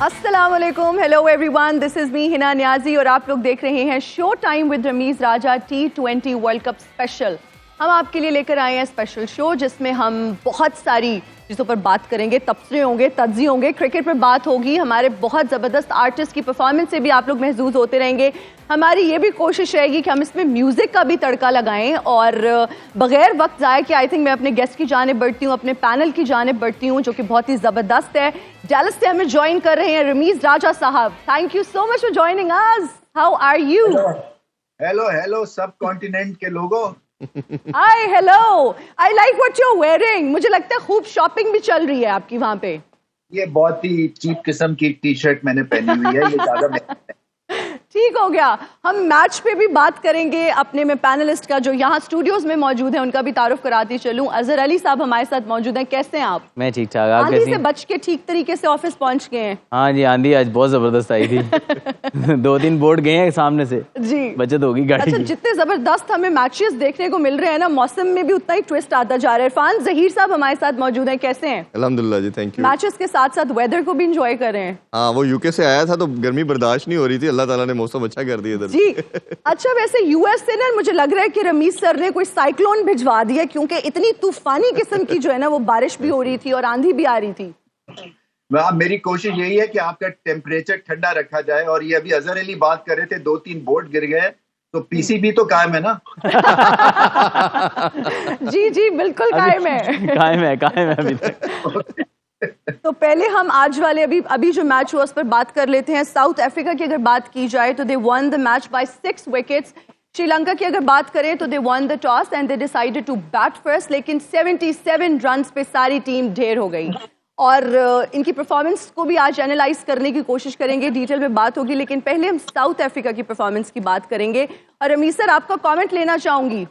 अस्सलाम वालेकुम, hello everyone, this is me Hina Niazi और आप लोग देख रहे हैं show time with Rameez Raja T20 world cup special. हम आपके लिए लेकर आए हैं स्पेशल शो जिसमें हम बहुत सारी चीज़ों पर बात करेंगे, तबसरे होंगे, तज्ज़िये होंगे, क्रिकेट पर बात होगी, हमारे बहुत ज़बरदस्त आर्टिस्ट की परफॉर्मेंस से भी आप लोग महसूस होते रहेंगे। हमारी ये भी कोशिश रहेगी कि हम इसमें म्यूज़िक का भी तड़का लगाएं और बग़ैर वक्त ज़ाया कि आई थिंक मैं अपने गेस्ट की जानिब बढ़ती हूँ, अपने पैनल की जानिब बढ़ती हूँ जो कि बहुत ही ज़बरदस्त है। डैलस से हमें ज्वाइन कर रहे हैं Ramiz Raja Sahib. Thank you so much for joining us. How are you? Hello subcontinent के लोगों। Hi, hello, I like what you are wearing. मुझे लगता है खूब शॉपिंग भी चल रही है आपकी वहाँ पे। ये बहुत ही चीप किस्म की टी शर्ट मैंने पहनी हुई है, ये ज्यादा महंगी है। ठीक हो गया, हम मैच पे भी बात करेंगे। अपने में पैनलिस्ट का जो यहाँ स्टूडियोज में मौजूद है उनका भी तारुफ कराती चलूं। अजहर अली साहब हमारे साथ मौजूद हैं। कैसे हैं आप? मैं ठीक ठाक, आप आंधी कैसी से हैं? बच के ठीक तरीके से ऑफिस पहुंच गए हैं? हाँ जी, आंधी आज बहुत जबरदस्त आई थी। 2-3 बोर्ड गए हैं सामने से, जी, बचत होगी गाड़ी अच्छा, की। जितने जबरदस्त हमें मैचेस देखने को मिल रहे हैं ना, मौसम में भी उतना ही ट्विस्ट आता जा रहा है। इरफान जहीर साहब हमारे साथ मौजूद हैं। कैसे हैं? अल्हम्दुलिल्लाह जी, थैंक यू। मैचेस के साथ साथ वेदर को भी इंजॉय कर रहे हैं? हाँ, वो यूके से आया था तो गर्मी बर्दाश्त नहीं हो रही थी, अल्लाह ताला ने मौसम अच्छा कर दिया इधर। जी, अच्छा, वैसे यूएस से ना मुझे लग रहा है कि रमीज सर ने कोई साइक्लोन भिजवा दिया क्योंकि इतनी तूफानी किस्म की जो है ना वो बारिश भी हो रही थी और आंधी भी आ रही थी। मेरी कोशिश यही है कि आपका टेम्परेचर ठंडा रखा जाए। और ये अभी अजहर अली बात कर रहे थे 2-3 बोर्ड गिर गए, तो पीसीबी तो कायम है ना। जी जी, बिल्कुल कायम है। कायम है अभी तक। तो पहले हम आज वाले अभी जो मैच हुआ उस पर बात कर लेते हैं। साउथ अफ्रीका की अगर बात की जाए तो they won the match by 6 wickets. Sri Lanka की अगर बात करें तो they won the toss and they decided to bat first, लेकिन 77 रन्स पे सारी टीम ढेर हो गई। और इनकी परफॉर्मेंस को भी आज एनालाइज करने की कोशिश करेंगे, डिटेल में बात होगी, लेकिन पहले हम साउथ अफ्रीका की परफॉर्मेंस की बात करेंगे। और रमीज सर, आपका कॉमेंट लेना चाहूंगी।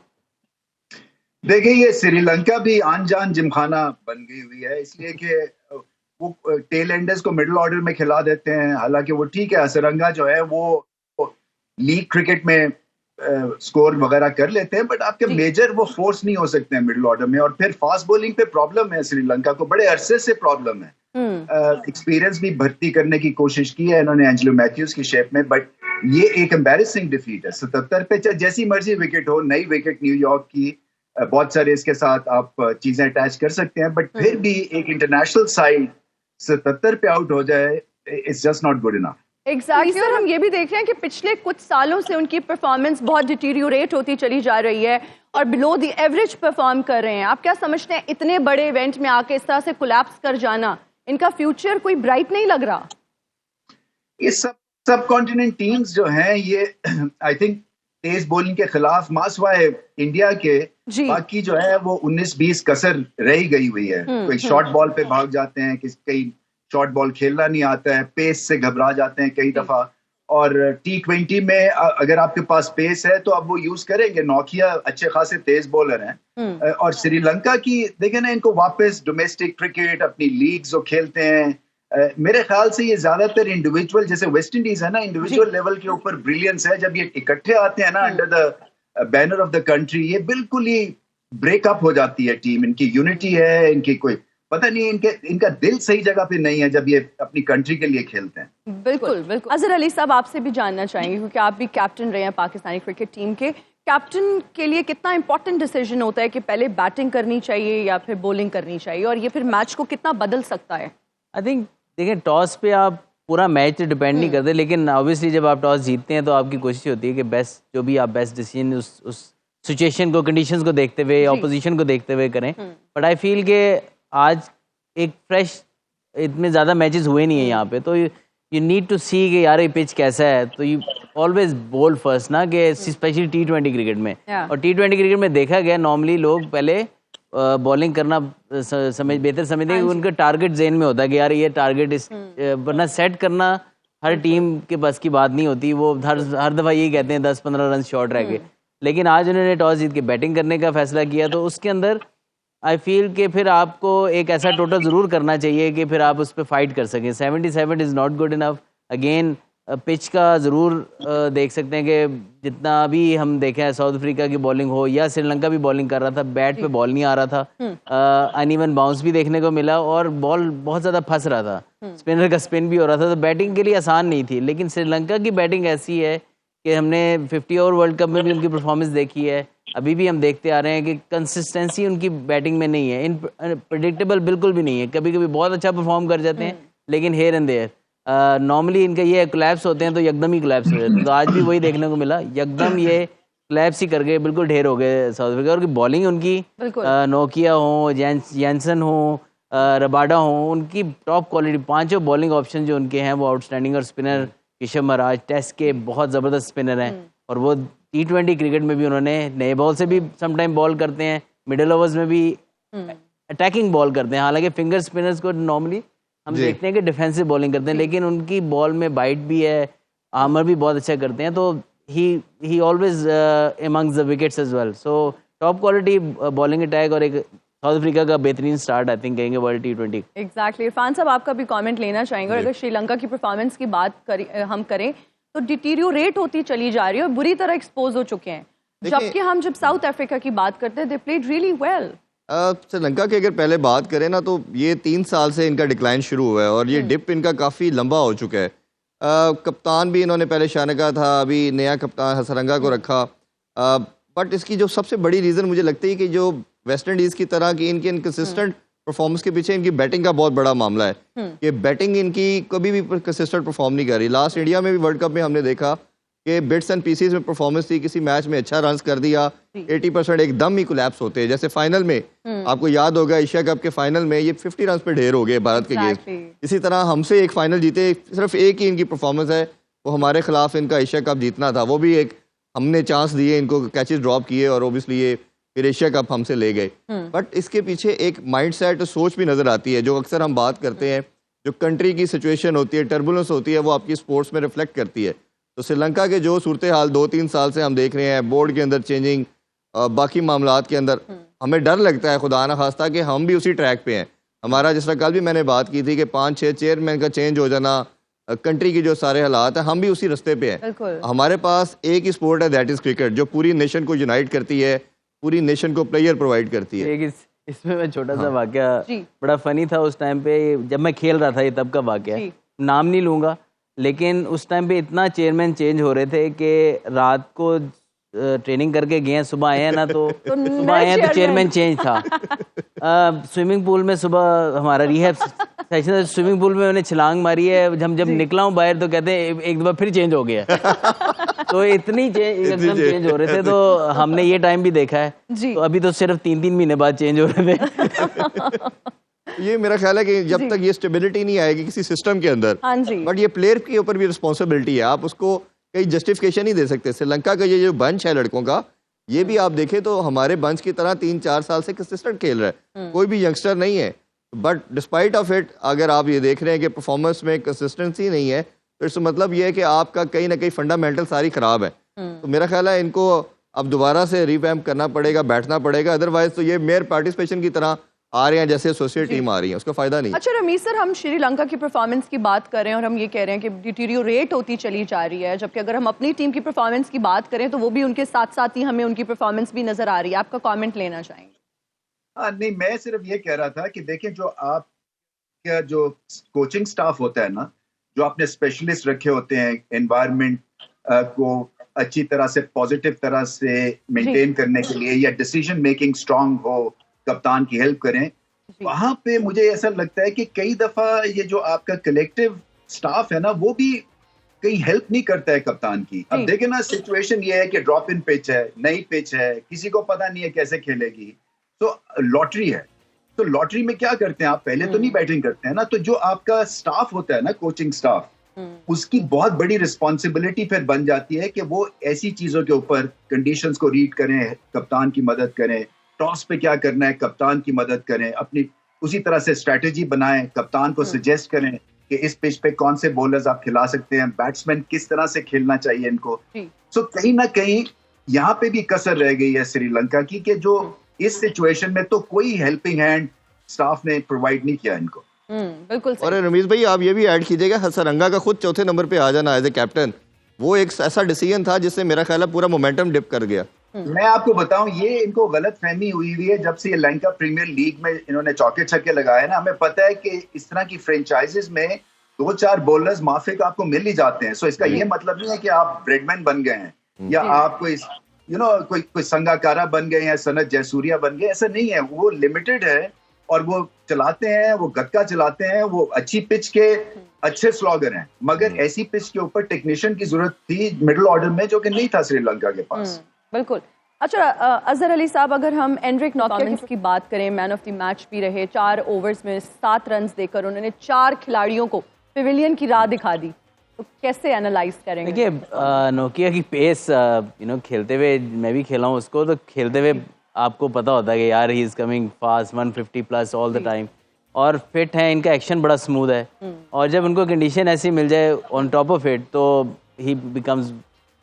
देखिए, ये श्रीलंका भी आन जान जिमखाना बन गई हुई है, इसलिए कि वो टेल एंडर्स को मिडिल ऑर्डर में खिला देते हैं। हालांकि वो ठीक है, असरंगा जो है वो लीग क्रिकेट में स्कोर वगैरह कर लेते हैं, बट आपके मेजर वो फोर्स नहीं हो सकते हैं मिडिल ऑर्डर में। और फिर फास्ट बॉलिंग पे प्रॉब्लम है, श्रीलंका को बड़े अरसे से प्रॉब्लम है। एक्सपीरियंस भी भर्ती करने की कोशिश की है इन्होंने एंजेलो मैथ्यूज की शेप में, बट ये एक एम्बैरेसिंग डिफीट है। 77 पे चाहे जैसी मर्जी विकेट हो, नई विकेट न्यूयॉर्क की, बहुत सारे इसके साथ आप चीजें अटैच कर सकते हैं, बट फिर भी एक इंटरनेशनल साइड 77 पे आउट हो जाए, it's just not good enough. Exactly, और हम ये भी देख रहे हैं कि पिछले कुछ सालों से उनकी परफॉर्मेंस बहुत डिटीरियोरेट होती चली जा रही है और बिलो द एवरेज परफॉर्म कर रहे हैं। आप क्या समझते हैं, इतने बड़े इवेंट में आके इस तरह से कोलैप्स कर जाना, इनका फ्यूचर कोई ब्राइट नहीं लग रहा? ये सब कॉन्टिनेंट टीम्स जो हैं, ये आई थिंक तेज बॉलिंग के खिलाफ मासवाए इंडिया के बाकी जो है वो 19-20 कसर रही गई हुई है। कोई शॉर्ट बॉल पे भाग जाते हैं, कई शॉर्ट बॉल खेलना नहीं आता है, पेस से घबरा जाते हैं कई दफा। और T20 में अगर आपके पास पेस है तो अब वो यूज करेंगे। नोकिया अच्छे खासे तेज बॉलर हैं। और श्रीलंका की देखें ना, इनको वापस डोमेस्टिक क्रिकेट, अपनी लीग जो खेलते हैं, मेरे ख्याल से ये ज्यादातर इंडिविजुअल, जैसे वेस्ट इंडीज है ना, इंडिविजुअल लेवल के ऊपर ब्रिलियंस है। जब ये इकट्ठे आते हैं ना under the banner of the country, ये बिल्कुल ही ब्रेकअप हो जाती है टीम। इनकी यूनिटी है, इनकी कोई पता नहीं, इनका दिल सही जगह पे नहीं है जब ये अपनी कंट्री के लिए खेलते हैं। बिल्कुल बिल्कुल। अजहर अली साहब, आपसे भी जानना चाहेंगे क्योंकि आप भी कैप्टन रहे हैं पाकिस्तानी क्रिकेट टीम के। कैप्टन के लिए कितना इंपॉर्टेंट डिसीजन होता है कि पहले बैटिंग करनी चाहिए या फिर बॉलिंग करनी चाहिए, और ये फिर मैच को कितना बदल सकता है? आई थिंक देखिए, टॉस पे आप पूरा मैच तो डिपेंड नहीं करते, लेकिन ऑब्वियसली जब आप टॉस जीतते हैं तो आपकी कोशिश होती है कि बेस्ट जो भी आप बेस्ट डिसीजन उस सिचुएशन को, कंडीशंस को देखते हुए, ऑपोजिशन को देखते हुए करें। बट आई फील कि आज एक फ्रेश, इतने ज़्यादा मैचेस हुए नहीं है यहाँ पे, तो यू नीड टू सी कि यार ये पिच कैसा है, तो यू ऑलवेज बोल फर्स्ट ना, कि स्पेशली T20 क्रिकेट में। और T20 क्रिकेट में देखा गया नॉर्मली लोग पहले बॉलिंग करना बेहतर समझते हैं, उनका टारगेट जेन में होता है कि यार ये टारगेट इस, वरना सेट करना हर टीम के बस की बात नहीं होती। वो हर दफ़ा यही कहते हैं 10-15 रन शॉर्ट रह गए, लेकिन आज उन्होंने टॉस जीत के बैटिंग करने का फैसला किया, तो उसके अंदर आई फील कि फिर आपको एक ऐसा टोटल ज़रूर करना चाहिए कि फिर आप उस पर फाइट कर सकें। 77 is not good enough. Again pitch का ज़रूर देख सकते हैं कि जितना भी हम देखें साउथ अफ्रीका की बॉलिंग हो या श्रीलंका भी बॉलिंग कर रहा था, बैट पे बॉल नहीं आ रहा था, अनइवन बाउंस भी देखने को मिला और बॉल बहुत ज़्यादा फंस रहा था, स्पिनर का स्पिन भी हो रहा था, तो बैटिंग के लिए आसान नहीं थी। लेकिन श्रीलंका की बैटिंग ऐसी है कि हमने 50 ओवर वर्ल्ड कप में भी उनकी परफॉर्मेंस देखी है, अभी भी हम देखते आ रहे हैं कि कंसिस्टेंसी उनकी बैटिंग में नहीं है, प्रेडिक्टेबल बिल्कुल भी नहीं है। कभी कभी बहुत अच्छा परफॉर्म कर जाते हैं लेकिन हेयर एंड देयर, नॉर्मली इनका ये कोलैप्स होते हैं तो एकदम ही कोलैप्स हो जाते हैं। तो आज भी वही देखने को मिला, एकदम ये कोलैप्स ही कर गए, बिल्कुल ढेर हो गए साउथ अफ्रीका। और बॉलिंग उनकी नोकिया हो, जैनसन हो, रबाडा हो, उनकी टॉप क्वालिटी, पांचों बॉलिंग ऑप्शन जो उनके हैं वो आउटस्टैंडिंग। और स्पिनर ऋषभ महाराज टेस्ट के बहुत ज़बरदस्त स्पिनर हैं और वो T20 क्रिकेट में भी उन्होंने नए बॉल से भी समटाइम बॉल करते हैं, मिडिल ओवर्स में भी अटैकिंग बॉल करते हैं। हालांकि फिंगर स्पिनर्स को नॉर्मली हम देखते हैं कि डिफेंसिव बॉलिंग करते हैं, लेकिन उनकी बॉल में बाइट भी है, आर्मर भी बहुत अच्छा करते हैं, तो ही always amongst the wickets as well. So top quality bowling attack और एक साउथ अफ्रीका का बेहतरीन स्टार्ट आई थिंक कहेंगे वर्ल्ड T20। एग्जैक्टली। इरफान साहब आपका भी कमेंट लेना चाहेंगे। और अगर श्रीलंका की परफॉर्मेंस की बात हम करें तो डिटीरियोरेट होती चली जा रही है और बुरी तरह एक्सपोज हो चुके हैं, जबकि हम जब साउथ अफ्रीका की बात करते हैं they played really well. Sri Lanka की अगर पहले बात करें ना तो ये 3 साल से इनका डिक्लाइन शुरू हुआ है और ये डिप इनका काफ़ी लंबा हो चुका है। कप्तान भी इन्होंने पहले शानका था, अभी नया कप्तान हसरंगा को रखा, बट इसकी जो सबसे बड़ी रीज़न मुझे लगती है कि जो वेस्ट इंडीज़ की तरह की इनकी इनकन्सिस्टेंट परफॉर्मेंस के पीछे इनकी बैटिंग का बहुत बड़ा मामला है कि बैटिंग इनकी कभी भी कंसिस्टेंट परफॉर्म नहीं कर रही। लास्ट इंडिया में भी वर्ल्ड कप में हमने देखा कि बिट्स एंड पीसेस में परफॉर्मेंस थी, किसी मैच में अच्छा रन कर दिया, 80% एकदम ही कोलैप्स होते हैं। जैसे फाइनल में आपको याद होगा एशिया कप के फाइनल में ये 50 रन पे ढेर हो गए भारत के अगेंस्ट। इसी तरह हमसे एक फाइनल जीते, सिर्फ एक ही इनकी परफॉर्मेंस है, वो हमारे खिलाफ इनका एशिया कप जीतना था, वो भी एक हमने चांस दिए इनको, कैचेस ड्रॉप किए और ओबियसली ये फिर एशिया कप हमसे ले गए। बट इसके पीछे एक माइंडसेट, सोच भी नजर आती है, जो अक्सर हम बात करते हैं, जो कंट्री की सिचुएशन होती है, टर्बुलेंस होती है, वो आपकी स्पोर्ट्स में रिफ्लेक्ट करती है। तो श्रीलंका के जो सूरत हाल 2-3 साल से हम देख रहे हैं, बोर्ड के अंदर चेंजिंग, बाकी मामलात के अंदर, हमें डर लगता है खुदा न खास्ता कि हम भी उसी ट्रैक पे हैं। हमारा जिस तरह कल भी मैंने बात की थी कि 5-6 चेयरमैन का चेंज हो जाना, कंट्री की जो सारे हालात हैं, हम भी उसी रास्ते पे हैं। हमारे पास एक ही स्पोर्ट है, दैट इज क्रिकेट, जो पूरी नेशन को यूनाइट करती है, पूरी नेशन को प्लेयर प्रोवाइड करती है। इसमें मैं छोटा सा वाकया बड़ा फनी था उस टाइम पे, जब मैं खेल रहा था, ये तब का वाकया, नाम नहीं लूंगा, लेकिन उस टाइम पे इतना चेयरमैन चेंज हो रहे थे कि रात को ट्रेनिंग करके गए, सुबह आए हैं ना तो सुबह आए हैं तो चेयरमैन चेंज था। स्विमिंग पूल में सुबह हमारा रिहैब सेशन, स्विमिंग पूल में मैंने छलांग मारी है, जब निकला हूँ बाहर तो कहते हैं एक दफा फिर चेंज हो गया। तो इतनी एकदम चेंज हो रहे थे, तो हमने ये टाइम भी देखा है। तो अभी तो सिर्फ 3-3 महीने बाद चेंज हो रहे थे। ये मेरा ख्याल है कि जब तक ये स्टेबिलिटी नहीं आएगी किसी सिस्टम के अंदर, बट ये प्लेयर के ऊपर भी रिस्पॉन्सिबिलिटी है, आप उसको कहीं जस्टिफिकेशन नहीं दे सकते। श्रीलंका का ये जो बंच है लड़कों का, ये भी आप देखें तो हमारे बंच की तरह 3-4 साल से कंसिस्टेंट खेल रहा है, कोई भी यंगस्टर नहीं है। बट डिस्पाइट ऑफ इट, अगर आप ये देख रहे हैं कि परफॉर्मेंस में कंसिस्टेंसी नहीं है, तो इसका मतलब ये है कि आपका कहीं ना कहीं फंडामेंटल सारी खराब है। तो मेरा ख्याल है इनको अब दोबारा से रिवैम्प करना पड़ेगा, बैठना पड़ेगा, अदरवाइज तो ये मेयर पार्टिसिपेशन की तरह आ रहे हैं जैसे एसोसिएट टीम आ रही है, उसका फायदा नहीं। अच्छा रमीज सर, हम श्रीलंका की परफॉर्मेंस की बात कर रहे हैं और हम ये कह रहे हैं कि डिटीरियोरेट होती चली जा रही है, जबकि अगर हम अपनी टीम की परफॉर्मेंस की बात करें तो वो भी उनके साथ साथ ही हमें उनकी परफॉर्मेंस भी नजर आ रही है। आपका कमेंट लेना चाहेंगे? नहीं, मैं सिर्फ ये कह रहा था कि देखें, जो आप क्या जो कोचिंग स्टाफ होता है ना, जो आपने स्पेशलिस्ट रखे होते हैं एनवायरनमेंट को अच्छी तरह से पॉजिटिव तरह से मेंटेन करने के लिए, या डिसीजन मेकिंग स्ट्रांग हो, कप्तान की हेल्प करें, वहां पे मुझे ऐसा लगता है कि कई दफा ये जो आपका कलेक्टिव स्टाफ है ना, वो भी कहीं हेल्प नहीं करता है कप्तान की। अब देखें ना, सिचुएशन ये है कि ड्रॉप इन पिच है, नई पिच है, किसी को पता नहीं है कैसे खेलेगी, तो लॉटरी है। तो लॉटरी में क्या करते हैं आप, पहले तो नहीं बैटिंग करते हैं ना, तो जो आपका स्टाफ होता है ना, कोचिंग स्टाफ, उसकी बहुत बड़ी रिस्पॉन्सिबिलिटी फिर बन जाती है कि वो ऐसी चीजों के ऊपर कंडीशंस को रीड करें, कप्तान की मदद करें, टॉस पे क्या करना है कप्तान की मदद करें, अपनी उसी तरह से स्ट्रेटेजी बनाएं, कप्तान को सजेस्ट करें कि इस पिच पे कौन से बॉलर्स आप खिला सकते हैं, बैट्समैन किस तरह से खेलना चाहिए इनको। सो कहीं ना कहीं यहाँ पे भी कसर रह गई है श्रीलंका की, कि जो इस सिचुएशन में तो कोई हेल्पिंग हैंड स्टाफ ने प्रोवाइड नहीं किया इनको। बिल्कुल सही। और रमीज भाई आप ये भी ऐड कीजिएगा, हसरंगा का खुद चौथे नंबर पे आ जाना एज ए कैप्टन, वो एक ऐसा डिसीजन था जिससे मेरा ख्याल है पूरा मोमेंटम डिप कर गया। मैं आपको बताऊं, ये इनको गलत फहमी हुई हुई है जब से ये लंका प्रीमियर लीग में इन्होंने चौके छक्के लगाए ना। हमें पता है कि इस तरह की फ्रेंचाइजीज में 2-4 बॉलर्स माफिक आपको मिल ही जाते हैं। सो इसका ये मतलब नहीं है कि आप ब्रेडमैन बन गए हैं या आप कोई कोई संगाकारा बन गए हैं, सनत जयसूर्या बन गए, ऐसा नहीं है। वो लिमिटेड है और वो चलाते हैं, वो गत्का चलाते हैं, वो अच्छी पिच के अच्छे स्लॉगर हैं, मगर ऐसी पिच के ऊपर टेक्नीशियन की जरूरत थी मिडिल ऑर्डर में, जो कि नहीं था श्रीलंका के पास। बिल्कुल। अच्छा अजहर अली साहब, अगर हम एंड्रिक नॉकिया की बात करें, मैन ऑफ द मैच भी रहे, 4 ओवर्स में 7 रन देकर उन्होंने 4 खिलाड़ियों को पेविलियन की राह दिखा दी, तो कैसे एनालाइज करेंगे? देखिए नोकिया की पेस खेलते हुए, मैं भी खेला हूँ उसको, तो खेलते हुए आपको पता होता है कि यार he is coming fast 150 plus all the time, और फिट है, इनका एक्शन बड़ा स्मूथ है, और जब उनको कंडीशन ऐसी मिल जाए ऑन टॉप ऑफ इट तो ही बिकम्स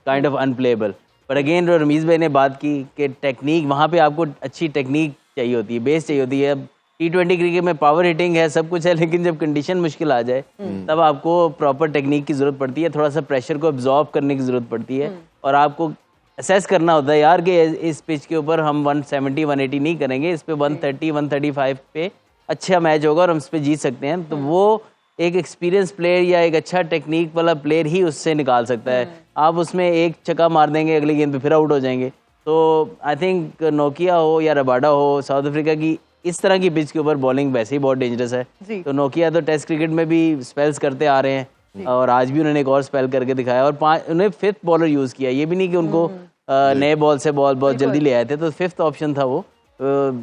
काइंड ऑफ अनप्लेएबल। पर अगेन रमीज भाई ने बात की कि टेक्निक, वहाँ पे आपको अच्छी टेक्निक चाहिए होती है, बेस चाहिए होती है। अब T20 क्रिकेट में पावर हिटिंग है, सब कुछ है, लेकिन जब कंडीशन मुश्किल आ जाए तब आपको प्रॉपर टेक्निक की जरूरत पड़ती है, थोड़ा सा प्रेशर को एब्जॉर्ब करने की जरूरत पड़ती है, और आपको असेस करना होता है यार कि इस पिच के ऊपर हम 170 180 नहीं करेंगे, इस पे 130 135 पे अच्छा मैच होगा और हम इस पे जीत सकते हैं। तो वो एक एक्सपीरियंस प्लेयर या एक अच्छा टेक्निक वाला प्लेयर ही उससे निकाल सकता है। आप उसमें एक छक्का मार देंगे, अगली गेंद पे फिर आउट हो जाएंगे। तो आई थिंक नोकिया हो या रबाडा हो, साउथ अफ्रीका की इस तरह की पिच के ऊपर बॉलिंग वैसे ही बहुत डेंजरस है। तो नोकिया तो टेस्ट क्रिकेट में भी स्पेल्स करते आ रहे हैं, और आज भी उन्होंने एक और स्पेल करके दिखाया, और उन्हें 5th बॉलर यूज़ किया। ये भी नहीं कि उनको नए बॉल से बॉल बहुत जल्दी ले आए थे, तो 5th ऑप्शन था वो,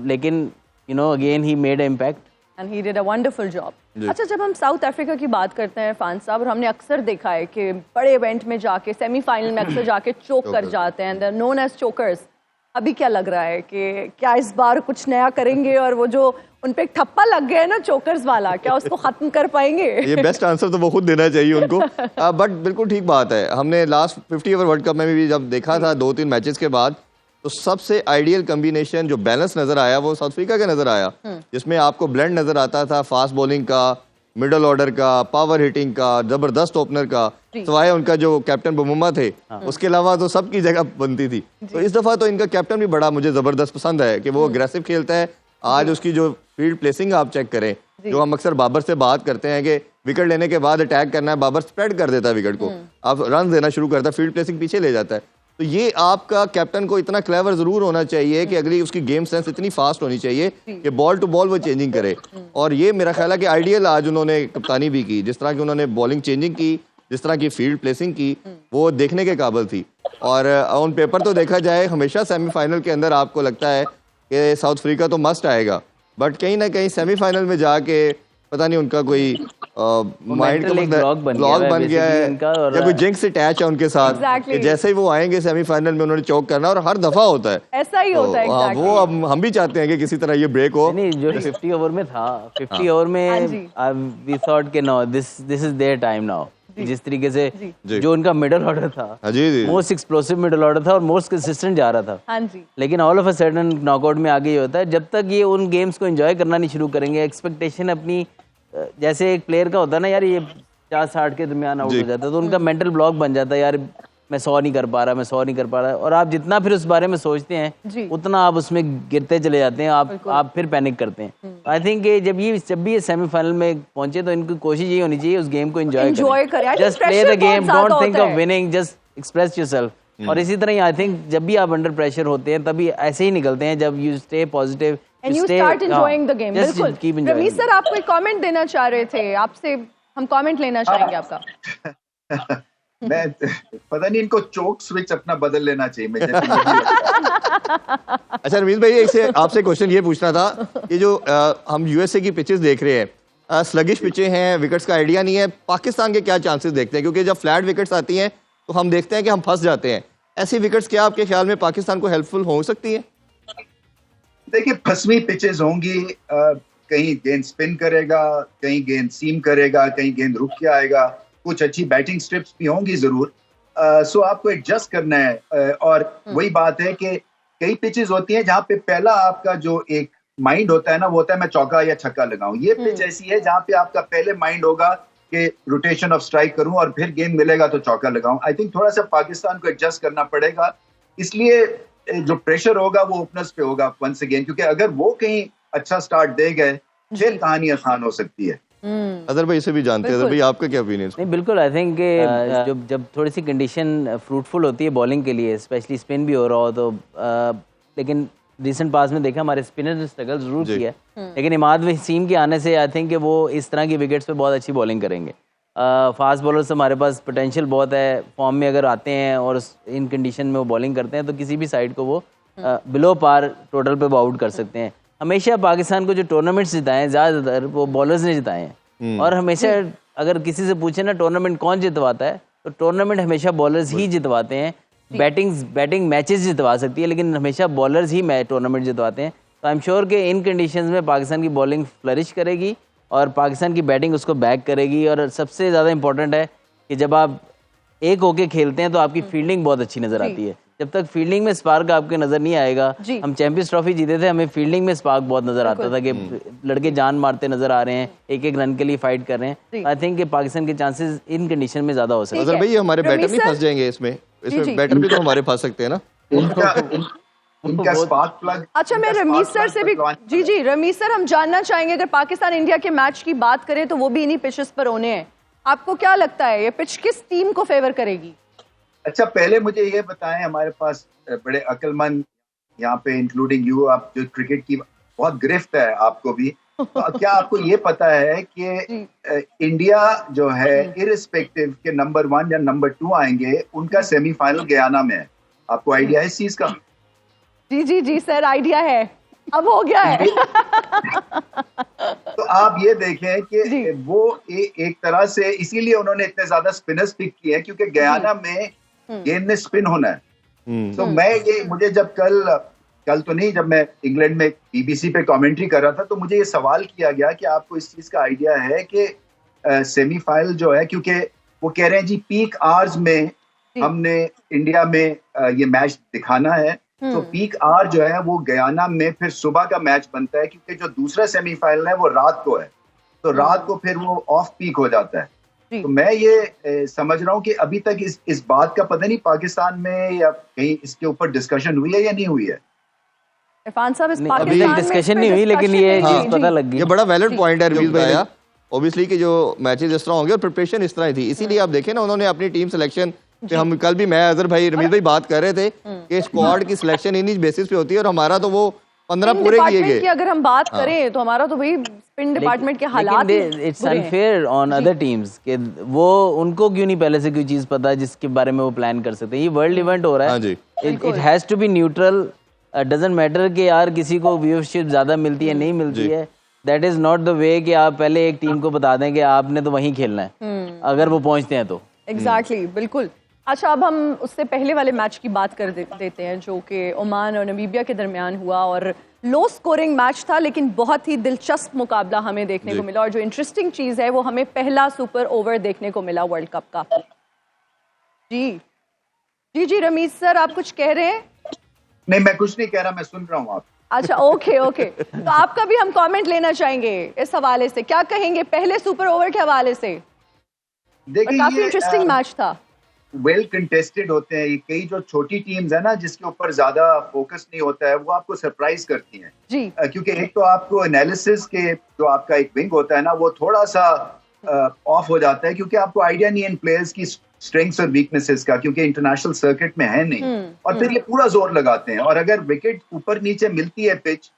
लेकिन again he made impact and he did a wonderful job. अच्छा, जब हम साउथ अफ्रीका की बात करते हैं फान साहब, और हमने अक्सर देखा है कि बड़े इवेंट में जाके, सेमीफाइनल में अक्सर जाके चोक कर जाते हैं, they are known as chokers. अभी क्या लग रहा है कि क्या इस बार कुछ नया करेंगे, और वो जो उन पे एक ठप्पा लग गया है ना चोकर्स वाला, क्या उसको खत्म कर पाएंगे? ये बेस्ट आंसर तो वो खुद देना चाहिए उनको। बट बिल्कुल ठीक बात है, हमने लास्ट 50 ओवर वर्ल्ड कप में भी जब देखा था 2-3 मैचेस के बाद, तो सबसे आइडियल कॉम्बिनेशन जो बैलेंस नजर आया वो साउथ अफ्रीका का नजर आया, जिसमें आपको ब्लेंड नजर आता था फास्ट बॉलिंग का, मिडल ऑर्डर का, पावर हिटिंग का, जबरदस्त ओपनर का, सवाए उनका जो कैप्टन बमुम्मा थे, उसके अलावा तो सबकी जगह बनती थी। तो इस दफा तो इनका कैप्टन भी बड़ा मुझे जबरदस्त पसंद है कि वो अग्रेसिव खेलता है। आज उसकी जो फील्ड प्लेसिंग आप चेक करें, जो हम अक्सर बाबर से बात करते हैं कि विकेट लेने के बाद अटैक करना है, बाबर स्प्रेड कर देता है विकेट को, आप रन देना शुरू करता है, फील्ड प्लेसिंग पीछे ले जाता है। तो ये आपका कैप्टन को इतना क्लेवर जरूर होना चाहिए कि अगली उसकी गेम सेंस इतनी फास्ट होनी चाहिए कि बॉल टू बॉल वो चेंजिंग करे। और ये मेरा ख्याल है कि आइडियल आज उन्होंने कप्तानी भी की, जिस तरह की उन्होंने बॉलिंग चेंजिंग की, जिस तरह की फील्ड प्लेसिंग की, वो देखने के काबिल थी। और ऑन पेपर तो देखा जाए हमेशा सेमीफाइनल के अंदर आपको लगता है कि साउथ अफ्रीका तो मस्ट आएगा, बट कहीं ना कहीं सेमीफाइनल में जाके पता नहीं उनका कोई माइंड का ब्लॉक बन गया है या कोई जिंक्स अटैच है उनके साथ कि जैसे ही वो आएंगे सेमीफाइनल में उन्होंने चौक करना, और हर दफा होता है ऐसा ही होता है। वो अब हम भी चाहते हैं कि किसी तरह ये ब्रेक हो। नहीं, जो 50 ओवर में था, 50 ओवर में वी थॉट कि no this is their time now. जिस तरीके से जो उनका मिडिल ऑर्डर था, मोस्ट एक्सप्लोसिव मिडिल ऑर्डर था और मोस्ट कंसिस्टेंट जा रहा था, लेकिन all of a sudden knockout में आगे ही होता है। जब तक ये उन गेम्स को एंजॉय करना नहीं शुरू करेंगे, एक्सपेक्टेशन अपनी, जैसे एक प्लेयर का होता है ना यार, ये 50-60 के दरमियान आउट हो जाता है, तो उनका मेंटल ब्लॉक बन जाता है, यार मैं 100 नहीं कर पा रहा, मैं 100 नहीं कर पा रहा। और आप जितना फिर उस बारे में सोचते हैं उतना आप उसमें गिरते चले जाते हैं, आप फिर पैनिक करते हैं। आई थिंक जब भी ये सेमीफाइनल में पहुंचे तो इनकी कोशिश ये होनी चाहिए उस गेम को एंजॉय करें। Just play the game, don't think of winning, just express yourself. और इसी तरह आई थिंक जब भी आप अंडर प्रेशर होते हैं तभी ऐसे ही निकलते हैं, जब you stay positive and you start enjoying the game। बिल्कुल। रमीज सर, आप कोई कमेंट देना चाह रहे थे, आपसे हम कमेंट लेना चाहेंगे आपका। मैं पता नहीं, इनको चोक स्विच अपना बदल लेना चाहिए मुझे। अच्छा रमीज भाई, इससे आपसे क्वेश्चन ये पूछना था कि जो हम यूएसए की पिचेस देख रहे हैं, स्लगिश पिचें हैं, विकेट्स का आइडिया नहीं है, पाकिस्तान के क्या चांसेस देखते हैं? क्योंकि जब फ्लैट विकेट्स आती हैं तो हम देखते हैं कि हम फंस जाते हैं। ऐसी विकेट्स क्या आपके ख्याल में पाकिस्तान को हेल्पफुल हो सकती है? देखिए, फसवी पिचेस होंगी, कहीं गेंद स्पिन करेगा, कहीं गेंद सीम करेगा, कहीं गेंद रुक के आएगा, कुछ अच्छी बैटिंग स्ट्रिप्स भी होंगी जरूर। सो आपको एडजस्ट करना है। और वही बात है कि कई पिचेस होती हैं जहां पे पहला आपका जो एक माइंड होता है ना, वो होता है मैं चौका या छक्का लगाऊं। ये पिच ऐसी है जहाँ पे आपका पहले माइंड होगा कि रोटेशन ऑफ स्ट्राइक करूं और फिर गेंद मिलेगा तो चौका लगाऊं। आई थिंक थोड़ा सा पाकिस्तान को एडजस्ट करना पड़ेगा, इसलिए जो प्रेशर होगा वो ओपनर्स पे होगा वंस अगेन, क्योंकि अगर वो कहीं अच्छा स्टार्ट दे गए फिर कहानी आसान हो सकती है। अदर भाई इसे भी जानते हैं, अदर भाई आपका क्या ओपिनियन? नहीं बिल्कुल, आई थिंक जब थोड़ी सी कंडीशन फ्रूटफुल होती है बॉलिंग के लिए, स्पेशली स्पिन भी हो रहा हो तो लेकिन रिसेंट पास में देखा हमारे स्पिनर ने स्ट्रगल जरूर किया है, लेकिन इमाद वसीम के आने से आई थिंक कि वो इस तरह की विकेट्स पे बहुत अच्छी बॉलिंग करेंगे। फास्ट बॉलर्स हमारे पास पोटेंशियल बहुत है, फॉर्म में अगर आते हैं और इन कंडीशन में वो बॉलिंग करते हैं तो किसी भी साइड को वो बिलो पार टोटल पे आउट कर सकते हैं। हमेशा पाकिस्तान को जो टूर्नामेंट्स जिताए हैं ज़्यादातर वो बॉलर्स ने जिताए हैं, और हमेशा अगर किसी से पूछे ना टूर्नामेंट कौन जितवाता है तो टूर्नामेंट हमेशा बॉलर्स ही जितवाते हैं। बैटिंग मैचेस जितवा सकती है लेकिन हमेशा बॉलर्स ही टूर्नामेंट जितवाते हैं। तो आई एम श्योर कि इन कंडीशंस में पाकिस्तान की बॉलिंग फ्लरिश करेगी और पाकिस्तान की बैटिंग उसको बैक करेगी। और सबसे ज़्यादा इंपॉर्टेंट है कि जब आप एक होके खेलते हैं तो आपकी फील्डिंग बहुत अच्छी नज़र आती है। जब तक फील्डिंग में स्पार्क आपके नज़र नहीं आएगा, हम चैंपियंस ट्रॉफी जीते थे, हमें फील्डिंग में स्पार्क बहुत नज़र आता था कि लड़के जान मारते नज़र आ रहे हैं, एक एक रन के लिए फाइट कर रहे हैं। आई थिंक कि पाकिस्तान के चांसेस इन कंडीशन में ज़्यादा हो सकते हैं। अजहर भाई हमारे बैटर नहीं फंस जाएंगे इसमें बैटर भी तो हमारे फंस सकते हैं ना। इनका स्पार्क प्लग। अच्छा, मैं रमीज सर से भी जी रमीज सर, हम जानना चाहेंगे अगर पाकिस्तान इंडिया के मैच की बात करें तो वो भी इन्हीं पिचेस पर होने हैं, आपको क्या लगता है ये पिच किस टीम को फेवर करेगी? अच्छा, पहले मुझे ये बताएं, हमारे पास बड़े अक्लमंद यहाँ पे इंक्लूडिंग यू, आप जो क्रिकेट की बहुत गिरफ्त है आपको भी, तो क्या आपको ये पता है कि इंडिया जो है इरिस्पेक्टिव के नंबर 1 या नंबर 2 आएंगे, उनका सेमीफाइनल गयाना में है? आपको आइडिया है इस चीज का? जी सर, आइडिया है, अब हो गया है। तो आप ये देखें कि वो एक तरह से इसीलिए उन्होंने इतने ज्यादा स्पिनर्स पिक किए हैं क्योंकि गयाना में गेंद में स्पिन होना है। तो मुझे जब कल तो नहीं, जब मैं इंग्लैंड में बीबीसी पे कमेंट्री कर रहा था तो मुझे ये सवाल किया गया कि आपको इस चीज का आइडिया है कि सेमीफाइनल जो है, क्योंकि वो कह रहे हैं जी पीक आवर्स में हमने इंडिया में ये मैच दिखाना है, तो पीक आवर जो है वो गयाना में फिर सुबह का मैच बनता है, क्योंकि जो दूसरा सेमीफाइनल है वो रात को है, तो रात को फिर वो ऑफ पीक हो जाता है। तो मैं ये समझ रहा हूँ कि अभी तक इस बात का पता नहीं पाकिस्तान में या कहीं इसके ऊपर डिस्कशन हुई है या नहीं हुई है। इरफान साहब, अभी डिस्कशन नहीं हुई लेकिन ये चीज पता लग गई। ये बड़ा वैलिड पॉइंट है रमीज भाई, ऑब्वियसली कि जो मैचेस इस तरह होंगे और प्रिपरेशन इस तरह ही थी, इसीलिए आप देखें ना उन्होंने अपनी टीम सिलेक्शन पे, हम कल भी मैं अजहर भाई रमीज भाई बात कर रहे थे कि स्क्वाड की सिलेक्शन इन्हीं बेसिस पे होती है, और हमारा तो वो 15 पूरे किए गए। की अगर हम बात करें तो हमारा तो भाई स्पिन डिपार्टमेंट के हालात, it's unfair on other teams कि वो उनको क्यों नहीं पहले से कोई चीज पता है जिसके बारे में वो प्लान कर सकते हैं। ये वर्ल्ड इवेंट हो रहा है, it has to be neutral, doesn't matter कि यार किसी को व्यूअरशिप ज्यादा मिलती है नहीं मिलती है, that is not the way कि आप पहले एक टीम को बता दें कि आपने तो वहीं खेलना है अगर वो पहुंचते हैं तो। एग्जैक्टली, बिल्कुल। अच्छा, अब हम उससे पहले वाले मैच की बात कर देते हैं जो कि ओमान और नमीबिया के दरमियान हुआ, और लो स्कोरिंग मैच था लेकिन बहुत ही दिलचस्प मुकाबला हमें देखने को मिला, और जो इंटरेस्टिंग चीज़ है वो हमें पहला सुपर ओवर देखने को मिला वर्ल्ड कप का। जी रमीज सर, आप कुछ कह रहे हैं? नहीं, मैं कुछ नहीं कह रहा, मैं सुन रहा हूँ आप। अच्छा, ओके तो आपका भी हम कमेंट लेना चाहेंगे इस हवाले से, क्या कहेंगे पहले सुपर ओवर के हवाले से? देखिए, काफी इंटरेस्टिंग मैच था, वेल कंटेस्टेड होते हैं। कई जो छोटी टीम्स है ना जिसके ऊपर ज्यादा फोकस नहीं होता है, वो आपको सरप्राइज करती हैं जी, क्योंकि एक तो आपको एनालिसिस के जो आपका एक विंग होता है ना वो थोड़ा सा ऑफ हो जाता है, क्योंकि आपको आइडिया नहीं है इन प्लेयर्स की स्ट्रेंथ्स और वीकनेसेस का, क्योंकि इंटरनेशनल सर्किट में है नहीं, और फिर ये पूरा जोर लगाते हैं, और अगर विकेट ऊपर नीचे मिलती है, पिच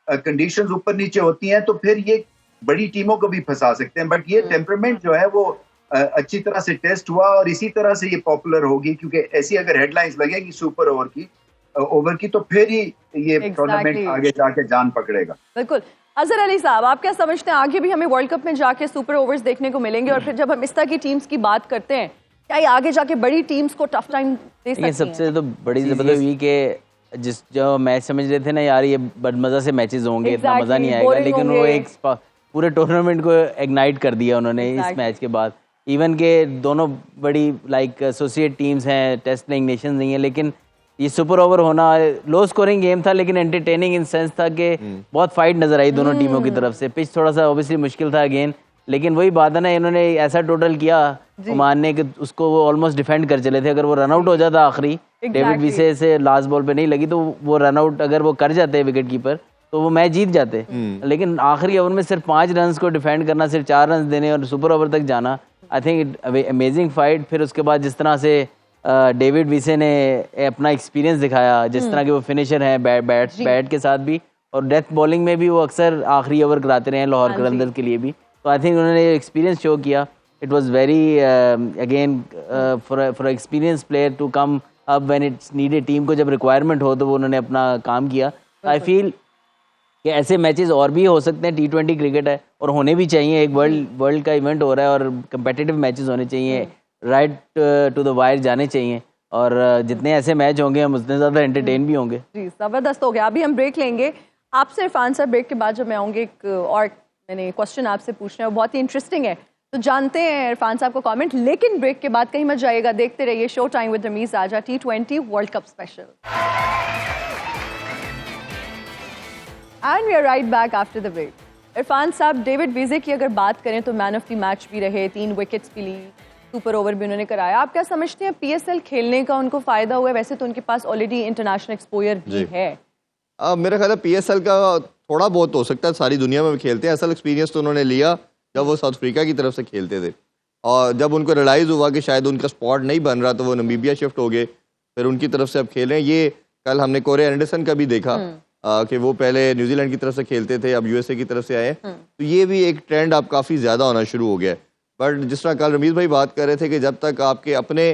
कंडीशंस ऊपर नीचे होती हैं, तो फिर ये बड़ी टीमों को भी फंसा सकते हैं। बट ये टेम्परामेंट जो है वो अच्छी तरह से टेस्ट हुआ, और इसी तरह से ये पॉपुलर होगी, क्योंकि ऐसी अगर हेडलाइंस लगेगी सुपर ओवर की तो फिर ही ये टूर्नामेंट आगे जाके जान पकड़ेगा। बिल्कुल। अजहर अली साहब, आप क्या समझते हैं आगे भी हमें वर्ल्ड कप में जाके सुपर ओवर्स देखने को मिलेंगे? और फिर जब हम इस तरह की टीम्स की बात करते हैं, क्या ये आगे जाके बड़ी टीम्स को टफ टाइम दे सकती हैं? सबसे तो बड़ी जबरदस्त हुई कि जो मैच समझ रहे थे ना यार ये बदमजा से मैचेस होंगे, इतना मजा नहीं आएगा, लेकिन वो एक पूरे टूर्नामेंट को इग्नाइट कर दिया उन्होंने इस मैच के बाद। इवन के दोनों बड़ी लाइक एसोसिएट टीम्स हैं, टेस्ट प्लेइंग नेशंस नहीं है, लेकिन ये सुपर ओवर होना, लो स्कोरिंग गेम था लेकिन एंटरटेनिंग इन सेंस था कि बहुत फाइट नजर आई दोनों टीमों की तरफ से। पिच थोड़ा सा ऑब्वियसली मुश्किल था अगेन, लेकिन वही बात है ना, इन्होंने ऐसा टोटल किया ओमान ने कि उसको वो ऑलमोस्ट डिफेंड कर चले थे। अगर वो रन आउट हो जाता आखिरी, डेविड विसे से लास्ट बॉल पे नहीं लगी तो वो रन आउट अगर वो कर जाते विकेट कीपर तो वो मैच जीत जाते। लेकिन आखिरी ओवर में सिर्फ 5 रन को डिफेंड करना, सिर्फ 4 रन देने और सुपर ओवर तक जाना, आई थिंक अमेजिंग फाइट। फिर उसके बाद जिस तरह से डेविड विसे ने अपना एक्सपीरियंस दिखाया, जिस तरह के वो फिनिशर हैं बैट के साथ भी, और डेथ बॉलिंग में भी वो अक्सर आखिरी ओवर कराते रहे हैं लाहौर कलंदर्स के लिए भी। तो आई थिंक उन्होंने एक्सपीरियंस शो किया। It was very again for experience player to come up when it's needed, team को जब रिक्वायरमेंट हो तो वो उन्होंने अपना काम किया। आई फील कि ऐसे मैचेस और भी हो सकते हैं, T20 क्रिकेट है और होने भी चाहिए, एक वर्ल्ड का इवेंट हो रहा है और कंपेटिटिव मैचेस होने चाहिए, राइट टू द वायर जाने चाहिए, और जितने ऐसे मैच होंगे हम उतने ज़्यादा एंटरटेन भी होंगे। जी ज़बरदस्त हो गया। अभी हम ब्रेक लेंगे आपसे इरफान साहब। ब्रेक के बाद जब मैं आऊँगी एक और मैंने क्वेश्चन आपसे पूछना है, वो बहुत ही इंटरेस्टिंग है, तो जानते हैं इरफान साहब को कमेंट। लेकिन ब्रेक के बाद कहीं मत जाइएगा, देखते रहिए show time with Rameez Raja T20 world cup special. And we are right back after the break. Irfan साहब, डेविड विसे की अगर बात करें तो मैन ऑफ द मैच भी रहे, 3 विकेट्स भी ली, सुपर ओवर भी उन्होंने कराया। आप क्या समझते हैं PSL खेलने का उनको फायदा हुआ है? वैसे तो उनके पास ऑलरेडी इंटरनेशनल एक्सपोजर भी है। मेरा ख्याल है PSL का थोड़ा बहुत हो सकता है, सारी दुनिया में खेलते हैं, असल एक्सपीरियंस तो उन्होंने लिया जब वो साउथ अफ्रीका की तरफ से खेलते थे, और जब उनको रियलाइज़ हुआ कि शायद उनका स्पॉट नहीं बन रहा तो वो नमीबिया शिफ्ट हो गए, फिर उनकी तरफ से अब खेल रहे हैं। ये कल हमने कोरे एंडरसन का भी देखा कि वो पहले न्यूजीलैंड की तरफ से खेलते थे, अब USA की तरफ से आए, तो ये भी एक ट्रेंड अब काफ़ी ज़्यादा होना शुरू हो गया है। बट जिस तरह कल रमीज़ भाई बात कर रहे थे कि जब तक आपके अपने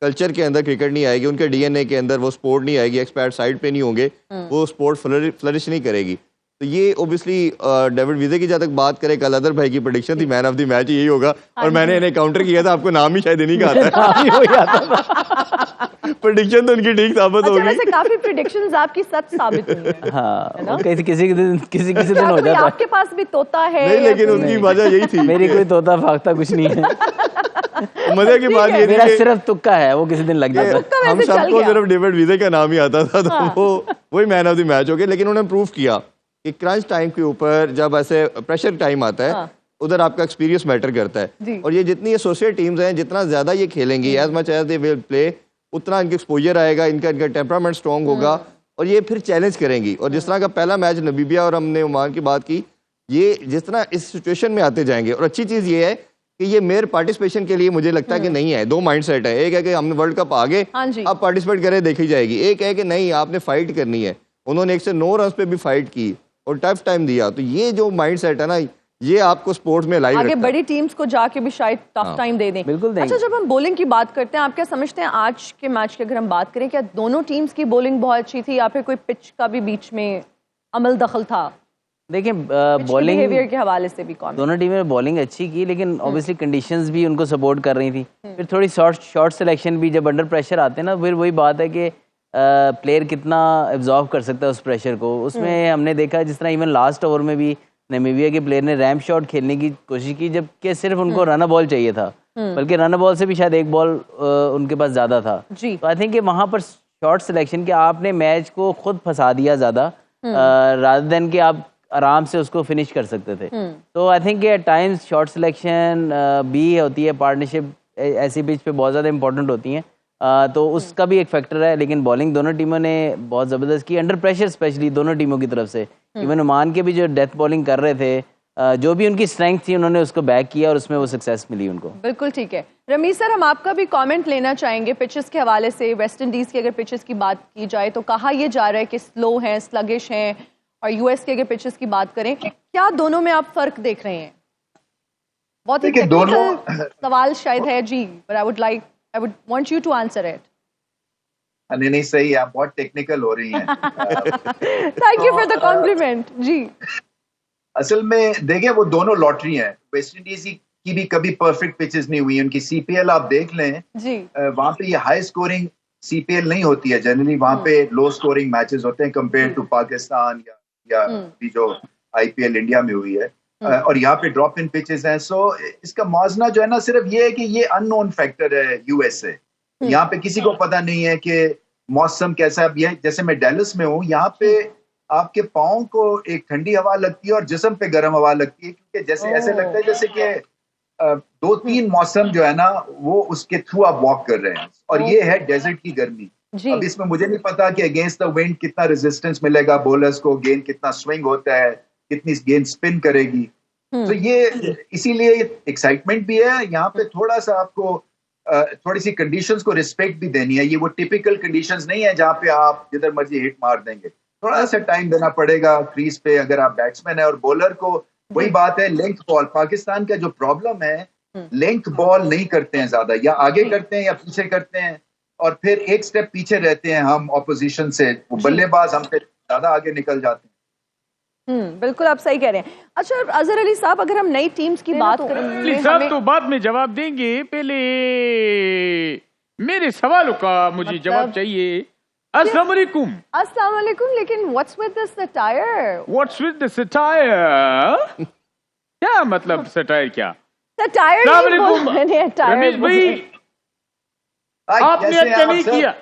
कल्चर के अंदर क्रिकेट नहीं आएगी, उनके DNA के अंदर वो स्पोर्ट नहीं आएगी, एक्सपर्ट साइड पे नहीं होंगे, वो स्पोर्ट फ्लरिश नहीं करेगी। तो ये ओबियसली डेविड विसे की जब तक बात करें, कल अदर भाई की प्रेडिक्शन थी मैन ऑफ द मैच यही होगा, और मैंने इन्हें काउंटर किया था, आपको नाम ही शायद नहीं कहा था। प्रेडिक्शन तो उनकी ठीक साबित होगी। वैसे काफी प्रेडिक्शंस आपकी सच साबित हुई हैं। हाँ, किसी दिन हो जाता है। आपके पास भी तोता है? नहीं, लेकिन उनकी वजह यही थी। मेरी कोई तोता फाख्ता कुछ नहीं है। मजे की बात ये थी मेरा सिर्फ तुक्का है, वो किसी दिन लग जाता है। हम सबको सिर्फ डेविड विसे का नाम ही आता था, तो वो वही मैन ऑफ द मैच हो गया। लेकिन उन्होंने प्रूव किया कि क्रंच टाइम के ऊपर जब ऐसे प्रेशर टाइम आता है, उधर आपका एक्सपीरियंस मैटर करता है। और ये जितनी एसोसिएट टीम्स हैं, जितना ज्यादा ये खेलेंगी, as much as they will play, उतना इनका एक्सपोजर आएगा, इनका टेम्परामेंट स्ट्रॉन्ग होगा, और ये फिर चैलेंज करेंगी। और जिस तरह का पहला मैच नमीबिया और हमने ओमान की बात की, ये जिस तरह इस सिचुएशन में आते जाएंगे। और अच्छी चीज़ ये है कि ये मेयर पार्टिसिपेशन के लिए मुझे लगता है कि नहीं है, 2 माइंड सेट है। एक है कि हमने वर्ल्ड कप आगे, आप पार्टिसिपेट करें, देखी जाएगी। एक है कि नहीं, आपने फाइट करनी है। उन्होंने 1 से 9 रन पे भी फाइट की और टफ टाइम दिया। तो ये जो माइंड सेट है ना, ये आपको स्पोर्ट्स में लाइव आगे बड़ी टीम्स को जाके भी शायद टफ टाइम दे दें। बिल्कुल देंगे। अच्छा, जब हम बॉलिंग की बात करते हैं, आप क्या समझते हैं आज के मैच की अगर हम बात करें, क्या दोनों टीम्स की बॉलिंग बहुत अच्छी थी या फिर कोई पिच का भी बीच में अमल दखल था? देखिए, बॉलिंग बिहेवियर के हवाले से भी दोनों टीमें ने बॉलिंग अच्छी की, लेकिन ऑब्वियसली कंडीशंस भी उनको सपोर्ट कर रही थी। फिर थोड़ी शॉर्ट सिलेक्शन भी, जब अंडर प्रेशर आते हैं ना, फिर वही बात है कि प्लेयर कितना एब्जॉर्व कर सकता है उस प्रेशर को। उसमें हमने देखा जिस तरह इवन लास्ट ओवर में भी नामीबिया के प्लेयर ने रैम्प शॉट खेलने की कोशिश की, जबकि सिर्फ उनको रन बॉल चाहिए था, बल्कि रन बॉल से भी शायद 1 बॉल उनके पास ज्यादा था। तो आई थिंक वहां पर शॉर्ट सिलेक्शन के आपने मैच को खुद फंसा दिया ज्यादा, रादर देन कि आप आराम से उसको फिनिश कर सकते थे। तो I think at times short selection भी होती है, पार्टनरशिप ऐसी पिच पे बहुत ज़्यादा इंपॉर्टेंट होती हैं, तो उसका भी एक फैक्टर है। लेकिन बॉलिंग दोनों टीमों ने बहुत ज़बरदस्त की, अंडर प्रेशर स्पेशली दोनों टीमों की तरफ से। इवन ओमान के भी जो डेथ बॉलिंग कर रहे थे, जो भी उनकी स्ट्रेंथ थी, उन्होंने उसको बैक किया और उसमें वो सक्सेस मिली उनको। बिल्कुल ठीक है। रमीज सर, हम आपका भी कमेंट लेना चाहेंगे पिचेस के हवाले से। वेस्ट इंडीज़ की अगर पिचेस की बात की जाए तो कहा यह जा रहा है कि स्लो हैं, स्लगिश हैं, और US के अगर पिचेस की बात करें, क्या दोनों में आप फर्क देख रहे हैं? बहुत ही टेक्निकल सवाल शायद है जी, but I would want you to answer it. नहीं, सही है, आप बहुत टेक्निकल हो रही हैं। Thank you for the compliment जी। असल में देखें, वो दोनों लॉटरी हैं। वेस्ट इंडीज की भी कभी परफेक्ट पिचेस नहीं हुई। उनकी CPL आप देख लें जी, वहाँ पे ये हाई स्कोरिंग CPL नहीं होती है जनरली, वहाँ पे लो स्कोरिंग मैचेस होते हैं कंपेयर टू पाकिस्तान या भी जो IPL इंडिया में हुई है। और यहाँ पे ड्रॉप इन पिचेस हैं। सो इसका मौजना जो है ना, सिर्फ ये है कि ये अननोन फैक्टर है US से। यहाँ पे किसी को पता नहीं है कि मौसम कैसा है। ये जैसे मैं डेलस में हूँ, यहाँ पे आपके पाँव को एक ठंडी हवा लगती है और जिस्म पे गर्म हवा लगती है, क्योंकि जैसे ऐसे लगता है जैसे कि 2-3 मौसम जो है ना वो उसके थ्रू आप वॉक कर रहे हैं, और ये है डेजर्ट की गर्मी। अब इसमें मुझे नहीं पता कि अगेंस्ट द विंड कितना रेजिस्टेंस मिलेगा बॉलर्स को, गेंद कितना स्विंग होता है, कितनी गेंद स्पिन करेगी। तो ये इसीलिए एक्साइटमेंट भी है यहाँ पे। थोड़ा सा आपको थोड़ी सी कंडीशंस को रिस्पेक्ट भी देनी है। ये वो टिपिकल कंडीशंस नहीं है जहाँ पे आप जिधर मर्जी हिट मार देंगे। थोड़ा सा टाइम देना पड़ेगा क्रीज पे अगर आप बैट्समैन है। और बॉलर को वही बात है, लेंथ बॉल। पाकिस्तान का जो प्रॉब्लम है, लेंथ बॉल नहीं करते हैं ज्यादा, या आगे करते हैं या पीछे करते हैं, और फिर एक स्टेप पीछे रहते हैं हम ऑपोजिशन से। वो बल्लेबाज हम पे ज्यादा आगे निकल जाते हैं। बिल्कुल आप सही कह रहे हैं। अच्छा अजहर अली साहब, अगर हम नई टीम्स की बात करें, साहब तो बाद में जवाब देंगे, पहले मेरे सवालों का मुझे जवाब चाहिए। अस्सलाम वालेकुम। अस्सलाम वालेकुम। लेकिन what's with the satire? What's with the satire? क्या मतलब सटायर? क्या सटायर? रमेश भाई आपने अच्छा नहीं किया।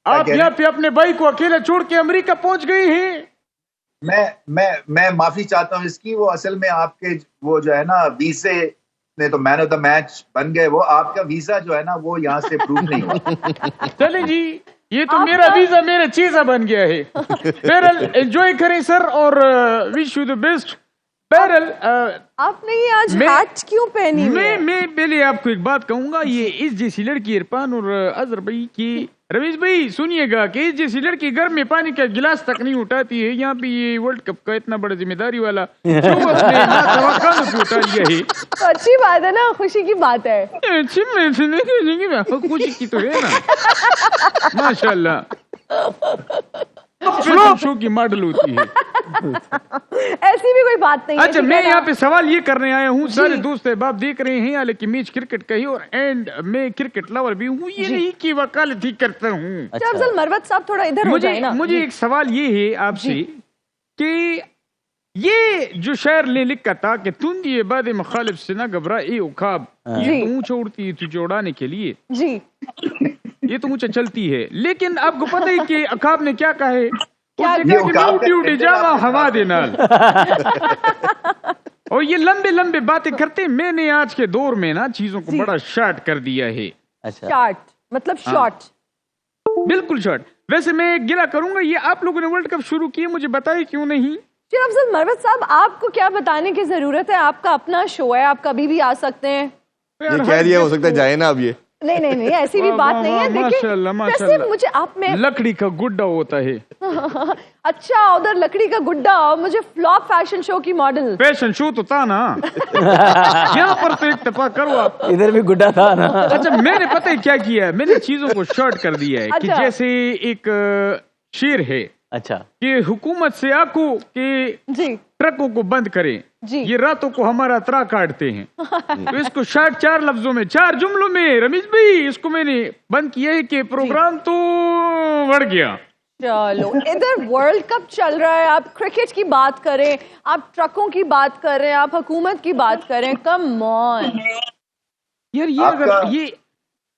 आप यहाँ पे अपने भाई को अकेला छोड़ के अमेरिका पहुंच गए हैं। मैं माफी चाहता हूँ इसकी। वो असल में आपके वो जो है ना वीजे ने तो मैन ऑफ द मैच बन गए। वो आपका वीजा जो है ना वो यहाँ से अप्रूव नहीं हुआ। चले जी, ये तो मेरा वीजा मेरा चीजा बन गया है। बहरहाल एंजॉय करें सर, और विश यू द बेस्ट। बहरहाल आपने ये आज हैट क्यों पहनी है? मैं पहले आपको एक बात कहूंगा। ये इस जैसी लड़की इरफान और अजहर भाई की, रमेश भाई सुनिएगा, कि इस जैसी लड़की घर में पानी का गिलास तक नहीं उठाती है। यहाँ पे ये वर्ल्ड कप का इतना बड़ा जिम्मेदारी वाला जो अपने उठा लिया है। तो अच्छी बात है ना, खुशी की बात है। अच्छी खुशी की तो है ना, माशाल्लाह। फ्लॉप शो की मॉडल होती है। ऐसी भी कोई बात नहीं। अच्छा मैं यहाँ पे सवाल ये करने आया हूँ, सारे दोस्त बाप देख रहे हैं हालांकि मैच क्रिकेट का ही, और एंड मैं क्रिकेट लवर भी हूँ, ये नहीं कि वकालत ही करता हूँ। अफजल मरवत साहब थोड़ा इधर हो जाए ना। मुझे एक सवाल ये है आपसे कि ये जो शायर ने लिखा था कि तुंदी बाद मुखालिफ से ना घबरा ए उखाब, ये तो ऊंचा उड़ती है तुझे उड़ाने के लिए जी, ये तो ऊंचा चलती है। लेकिन आपको पता है कि अखाब ने क्या कहा है? जावा हवा देना। और ये लंबे लंबे बातें करते। मैंने आज के दौर में ना चीजों को बड़ा शॉर्ट कर दिया है। अच्छा, शॉर्ट मतलब शॉर्ट? बिल्कुल शॉर्ट। वैसे मैं गिला करूंगा, ये आप लोगों ने वर्ल्ड कप शुरू किए, मुझे बताइए क्यों नहीं? अफजल मरवत साहब, आपको क्या बताने की जरूरत है? आपका अपना शो है, आप कभी भी आ सकते हैं। ये कह रही है, हो सकता है जाए ना अब ये। नहीं ऐसी भी बात नहीं है। देखिए मुझे आप में लकड़ी का गुड्डा होता है। अच्छा, उधर लकड़ी का गुड्डा, मुझे फ्लॉप फैशन शो की मॉडल। फैशन शो तो था ना। यहाँ पर तो एक दफा करो आप, इधर भी गुड्डा था ना। अच्छा मैंने पता है क्या किया है, मैंने चीजों को शॉर्ट कर दिया है। कि जैसे एक शेर है, अच्छा, कि हुकूमत से आको कि ट्रकों को बंद करें, ये रातों को हमारा त्रा काटते हैं। तो इसको शॉर्ट 4 लफ्जों में, 4 जुमलों में रमेश भाई इसको मैंने बंद किया है कि प्रोग्राम तो बढ़ गया। चलो, इधर वर्ल्ड कप चल रहा है, आप क्रिकेट की बात करें, आप ट्रकों की बात करें, आप हुकूमत की बात करें, कम ऑन यार। ये अगर ये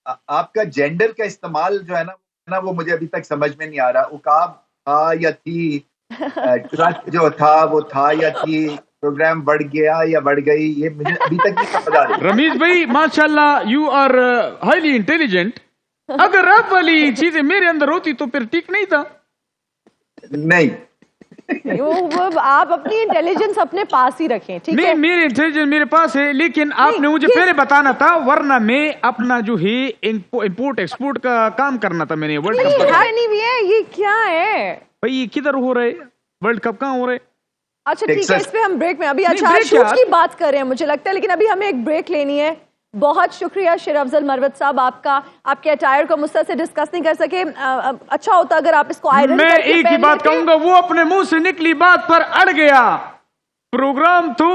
आपका जेंडर का इस्तेमाल जो है ना वो मुझे अभी तक समझ में नहीं आ रहा। उकाब था या थी, ट्रक जो था वो था या थी, प्रोग्राम बढ़ गया या बढ़ गई, ये मुझे अभी तक नहीं समझ आ रही। रमीज भाई माशाल्लाह, यू आर हाईली इंटेलिजेंट। अगर आप वाली चीजें मेरे अंदर होती तो फिर ठीक नहीं था। नहीं, वो आप अपनी इंटेलिजेंस अपने पास ही रखें, ठीक है? मेरे इंटेलिजेंस मेरे पास है, लेकिन आपने मुझे पहले बताना था, वरना मैं अपना जो है इंपोर्ट एक्सपोर्ट का काम करना था। मैंने वर्ल्ड कप नहीं भी है, ये क्या है भाई? ये किधर हो रहा है? वर्ल्ड कप कहाँ हो रहा है? अच्छा ठीक है, इस पे हम ब्रेक में अभी अच्छा शूट की बात कर रहे हैं मुझे लगता है, लेकिन अभी हमें एक ब्रेक लेनी है। बहुत शुक्रिया शेर अफजल मरवत साहब आपका, आपके अटायर को मुझसे से डिस्कस नहीं कर सके। अच्छा होता अगर आप इसको आयरन मैं एक ही बात कहूंगा, वो अपने मुंह से निकली बात पर अड़ गया, प्रोग्राम तो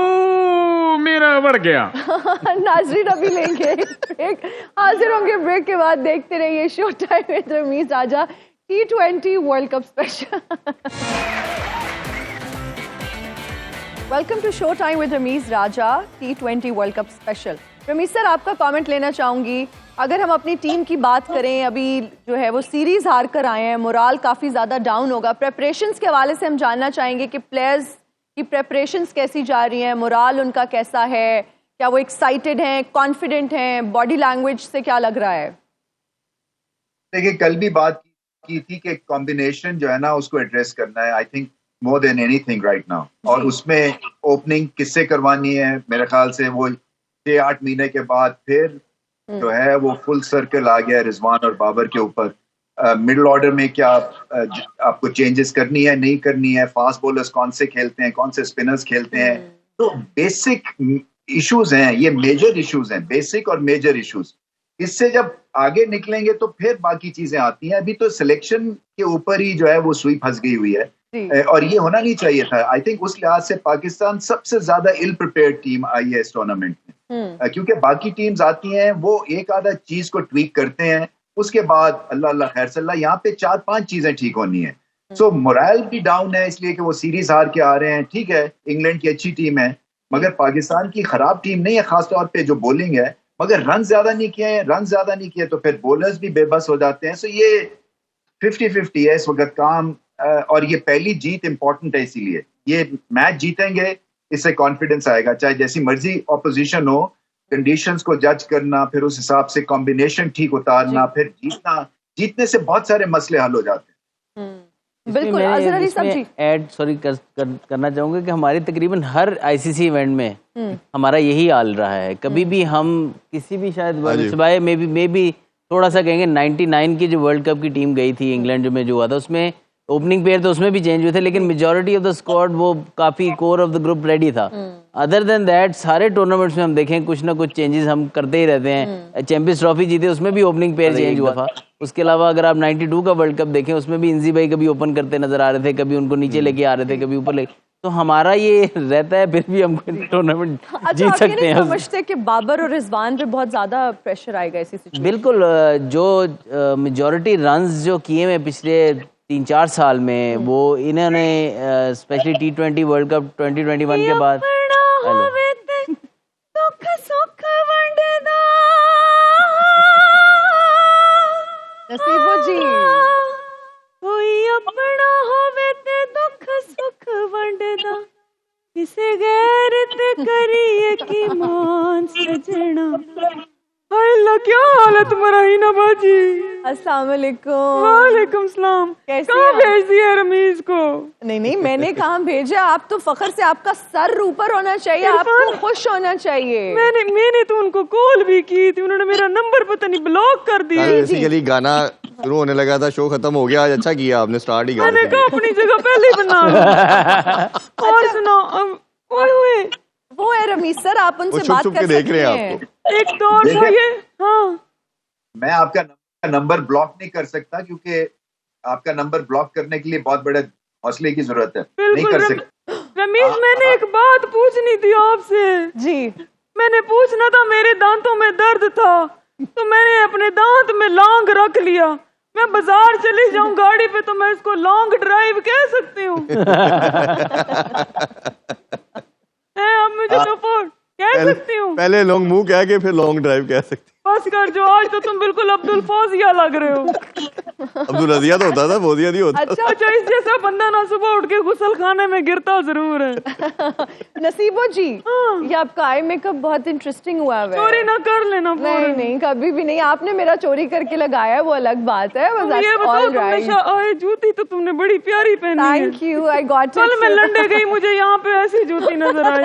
मेरा बढ़ गया। नाजरीन अभी लेंगे ब्रेक, हाजिर होंगे ब्रेक के बाद। देखते रहिए show time with Rameez Raja, T20 world cup special. Welcome to show time with Rameez Raja T20 world cup special. Rameez sir, आपका कमेंट लेना चाहूंगी। अगर हम अपनी टीम की बात करें, अभी जो है वो सीरीज हार कर आए हैं, मोराल काफ़ी ज़्यादा डाउन होगा। प्रेपरेशंस के हवाले से हम जानना चाहेंगे कि प्लेयर्स की प्रेपरेशंस कैसी जा रही हैं, मोराल उनका कैसा है, क्या वो एक्साइटेड हैं, कॉन्फिडेंट हैं, बॉडी लैंग्वेज से क्या लग रहा है? देखिए, कल भी बात की थी कि कॉम्बिनेशन जो है ना उसको एड्रेस करना है, I think more than anything right now. और उसमें ओपनिंग किससे करवानी है, मेरे ख्याल से वो 6-8 महीने के बाद फिर जो है वो फुल सर्कल आ गया रिजवान और बाबर के ऊपर। मिडिल ऑर्डर में क्या आपको चेंजेस करनी है, नहीं करनी है, फास्ट बॉलर्स कौन से खेलते हैं, कौन से स्पिनर्स खेलते हैं, तो बेसिक इश्यूज हैं, ये मेजर इश्यूज हैं, बेसिक और मेजर इश्यूज। इससे जब आगे निकलेंगे तो फिर बाकी चीजें आती हैं। अभी तो सिलेक्शन के ऊपर ही जो है वो सुई फंस गई हुई है और ये होना नहीं चाहिए था। आई थिंक उस लिहाज से पाकिस्तान सबसे ज्यादा इल प्रिपेयर्ड टीम आई है इस टूर्नामेंट में, क्योंकि बाकी टीम्स आती हैं वो एक आधा चीज को ट्वीक करते हैं, उसके बाद अल्लाह अल्लाह खैर सल्ला, यहाँ पे 4-5 चीजें ठीक होनी है। सो मोरल भी डाउन है इसलिए कि वो सीरीज हार के आ रहे हैं। ठीक है, इंग्लैंड की अच्छी टीम है मगर पाकिस्तान की खराब टीम नहीं है, खासतौर पे जो बॉलिंग है, मगर रन ज्यादा नहीं किए तो फिर बॉलर्स भी बेबस हो जाते हैं। सो ये 50-50 है इस वक्त काम, और ये पहली जीत इंपॉर्टेंट है, इसीलिए ये मैच जीतेंगे, इससे कॉन्फिडेंस आएगा। चाहे जैसी मर्जी ऑपोजिशन हो, कंडीशंस को जज करना, फिर उस हिसाब से कॉम्बिनेशन ठीक उतारना, फिर जीतने से बहुत सारे मसले हल हो जाते हैं। बिल्कुल। अजहर अली साहब जी, ऐड करना चाहूंगा कि हमारे तकरीबन हर आईसीसी इवेंट में हमारा यही हाल रहा है। कभी भी हम किसी भी शायद सिवाय मे बी थोड़ा सा कहेंगे 99 की जो वर्ल्ड कप की टीम गई थी इंग्लैंड में जो हुआ था, उसमें ओपनिंग पेयर तो उसमें भी चेंज हुए थे, लेकिन मेजॉरिटी ऑफ द स्क्वाड वो काफी core of the group ready था। अदर देन दैट सारे टूर्नामेंट्स में हम देखें कुछ ना कुछ चेंजेस हम करते ही रहते हैं। चैंपियंस ट्रॉफी जीते उसमें भी ओपनिंग पेयर चेंज हुआ था। उसके अलावा अगर आप 92 का वर्ल्ड कप देखें उसमें भी इंजी भाई कभी ओपन करते नजर आ रहे थे, कभी उनको नीचे लेके आ रहे थे, कभी ऊपर लेके। तो हमारा ये रहता है, फिर भी हम टूर्नामेंट जीत सकते हैं। समझते हैं कि बाबर और रिजवान पे बहुत ज्यादा प्रेशर आएगा इसी सिचुएशन? बिल्कुल, जो मेजॉरिटी रन्स जो किए हैं पिछले 3-4 साल में, वो इन्होंने स्पेशली T20 वर्ल्ड कप 2021 के बाद नसीबो जी, कोई अपना होवे ते दुख सुख वंडदा, किसे गैर ते करिए की मान सजना। हाय अल्लाह, क्या हाल है तुम्हारा हिना बाजी? अस्सलाम वालेकुम। वालेकुम सलाम। कहाँ भेज दिया रमीज को? नहीं, मैंने कहाँ भेजा? आप तो फखर से आपका सर ऊपर होना चाहिए, आपको खुश होना चाहिए। मैंने तो उनको कॉल भी की थी, उन्होंने मेरा नंबर पता नहीं ब्लॉक कर दिया। बेसिकली गाना शुरू होने लगा था, शो खत्म हो गया। आज अच्छा किया आपने, स्टार्ट ही मैंने कहा अपनी जगह पहले ही बना। और सुनो, ओए वो है रमीज सर, आप उनसे बात कर देख रहे सकते हैं हैं। आपको। एक तो और था ये। हाँ, मैं आपका नंबर ब्लॉक नहीं कर सकता, क्योंकि आपका नंबर ब्लॉक करने के लिए बहुत बड़े हौसले की जरूरत है, नहीं कर सकता। रमीज, मैंने एक बात पूछनी थी आपसे जी। मैंने पूछना था, मेरे दांतों में दर्द था तो मैंने अपने दांत में लौंग रख लिया। मैं बाजार चली जाऊं गाड़ी पे तो मैं इसको लॉन्ग ड्राइव कह सकती हूँ? अब मुझे तो कह सकती हूँ? पहले लॉन्ग मूव कह के फिर लॉन्ग ड्राइव कह सकती। बस कर जो, आज तो तुम बिल्कुल अब्दुल फौजिया लग रहे हो। अब्दुल रजिया तो होता था, फौजिया नहीं होता। अच्छा, इस जैसा बंदा ना सुबह उठ के गुसल खाने में गिरता जरूर है। नसीबो जी, ये आपका आई मेकअप बहुत इंटरेस्टिंग हुआ है। चोरी ना कर लेना। नहीं, कभी भी नहीं। आपने मेरा चोरी करके लगाया, वो अलग बात है। ये बताओ, तुमने जूती तो तुमने बड़ी प्यारी पहनी है। Thank you, I got it. कल मैं लंडे गई, मुझे यहाँ पे ऐसी जूती नजर आई।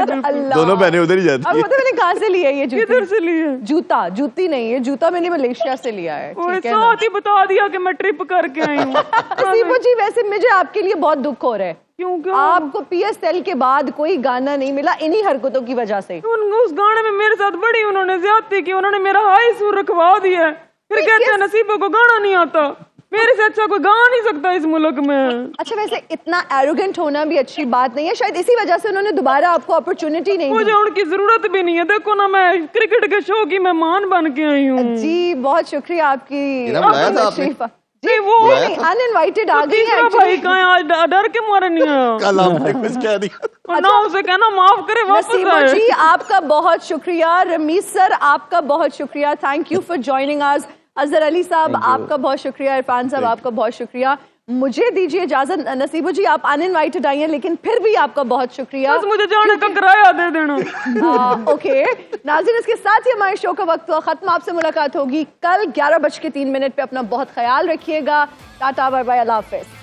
दोनों पहने उधर ही जाती है। मैंने कहाँ से लिया ये जूती? किधर से ली है? जूती नहीं है, जूता मैंने मलेशिया से लिया है। ठीक है, साथ ही बता दिया कि मैं ट्रिप करके आई हूँ। नसीबो जी, वैसे मुझे आपके लिए बहुत दुख हो रहा है। क्यों? आपको PSL के बाद कोई गाना नहीं मिला इन्हीं हरकतों की वजह से। उस गाने में मेरे साथ बड़ी उन्होंने ज्यादती की, उन्होंने मेरा हाई सुर रखवा दिया। फिर कहते हैं नसीबो को गाना नहीं आता। मेरे से अच्छा कोई गा नहीं सकता इस मुल्क में। अच्छा, वैसे इतना एरोगेंट होना भी अच्छी बात नहीं है, शायद इसी वजह से उन्होंने दोबारा आपको अपॉर्चुनिटी नहीं दी। मुझे उनकी जरूरत भी नहीं है। देखो ना, मैं क्रिकेट के शो की मेहमान बन के आई हूँ। जी, बहुत शुक्रिया आपकी। जी वो अनइनवाइटेड आ गई तीसरा है भाई कहाँ है? आज डर के मारे नहीं आया। कल हम ब्रेकफास्ट कह दिया ना उसे कहना माफ करे वापस नसीबो आए। जी आपका बहुत शुक्रिया, रमीज सर आपका बहुत शुक्रिया, thank you for joining us. Azhar Ali साहब आपका बहुत शुक्रिया, इरफान साहब आपका बहुत शुक्रिया। मुझे दीजिए इजाजत, नसीबो जी आप अनइनवाइटेड आई हैं लेकिन फिर भी आपका बहुत शुक्रिया। बस मुझे जाने का किराया दे देना। ओके नाज़रीन, इसके साथ ही हमारे शो का वक्त हुआ खत्म। आपसे मुलाकात होगी कल 11:03 पे। अपना बहुत ख्याल रखिएगा। टाटा बाय बाय, अल्लाह हाफिज़।